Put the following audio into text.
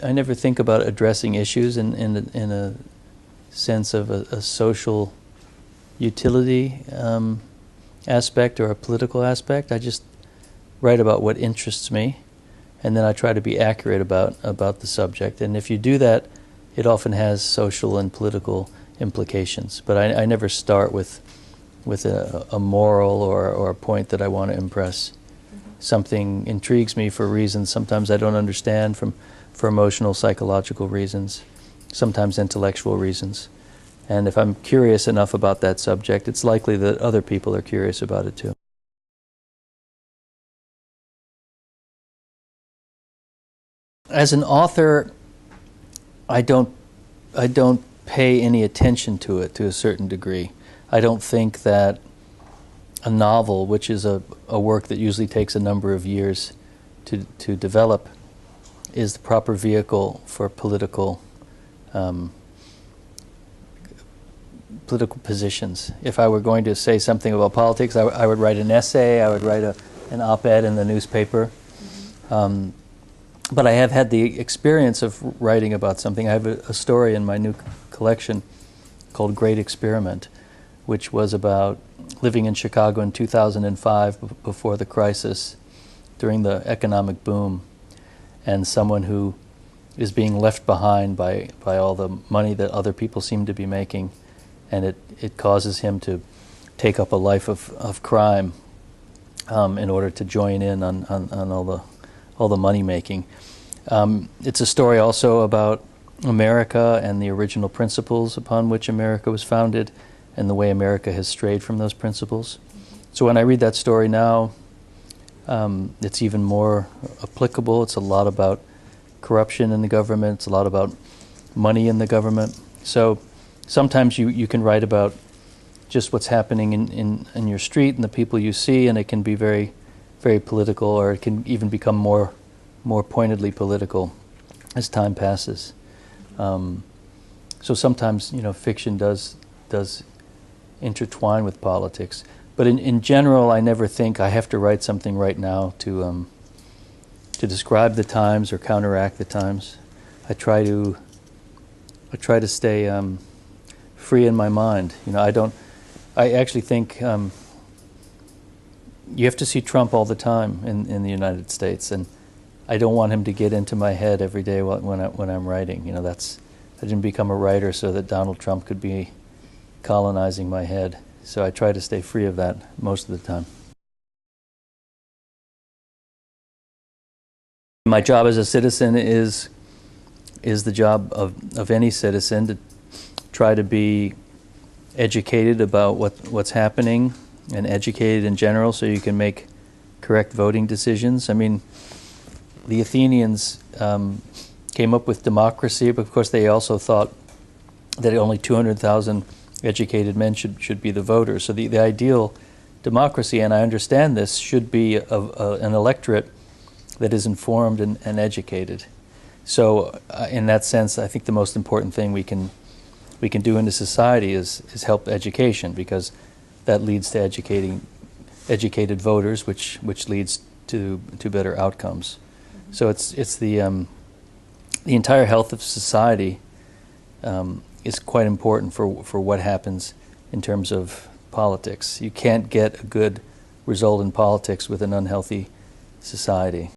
I never think about addressing issues in a sense of a social utility aspect or a political aspect. I just write about what interests me, and then I try to be accurate about the subject. And if you do that, it often has social and political implications. But I never start with a moral or a point that I want to impress. Something intrigues me for reasons sometimes I don't understand, for emotional, psychological reasons, sometimes intellectual reasons. And if I'm curious enough about that subject, it's likely that other people are curious about it too. As an author, I don't pay any attention to it to a certain degree. I don't think that a novel, which is a work that usually takes a number of years to develop, is the proper vehicle for political positions. If I were going to say something about politics, I would write an essay, I would write an op-ed in the newspaper. But I have had the experience of writing about something. I have a story in my new collection called Great Experiment, which was about living in Chicago in 2005 before the crisis, during the economic boom, and someone who is being left behind by all the money that other people seem to be making, and it causes him to take up a life of crime in order to join in on all the money making. It's a story also about America and the original principles upon which America was founded, and the way America has strayed from those principles. So when I read that story now, it's even more applicable. It's a lot about corruption in the government. It's a lot about money in the government. So sometimes you can write about just what's happening in your street and the people you see, and it can be very, very political, or it can even become more pointedly political as time passes. So sometimes, fiction does intertwine with politics. But in general, I never think I have to write something right now to describe the times or counteract the times. I try to stay free in my mind. I actually think you have to see Trump all the time in the United States, and I don't want him to get into my head every day when I'm writing. I didn't become a writer so that Donald Trump could be colonizing my head. So I try to stay free of that most of the time. My job as a citizen is the job of any citizen, to try to be educated about what's happening, and educated in general so you can make correct voting decisions. I mean, the Athenians came up with democracy, but of course they also thought that only 200,000 educated men should be the voters. So the ideal democracy, and I understand this, should be an electorate that is informed and educated. So in that sense, I think the most important thing we can do in a society is help education, because that leads to educated voters, which leads to better outcomes. So it's the entire health of society is quite important for what happens in terms of politics. You can't get a good result in politics with an unhealthy society.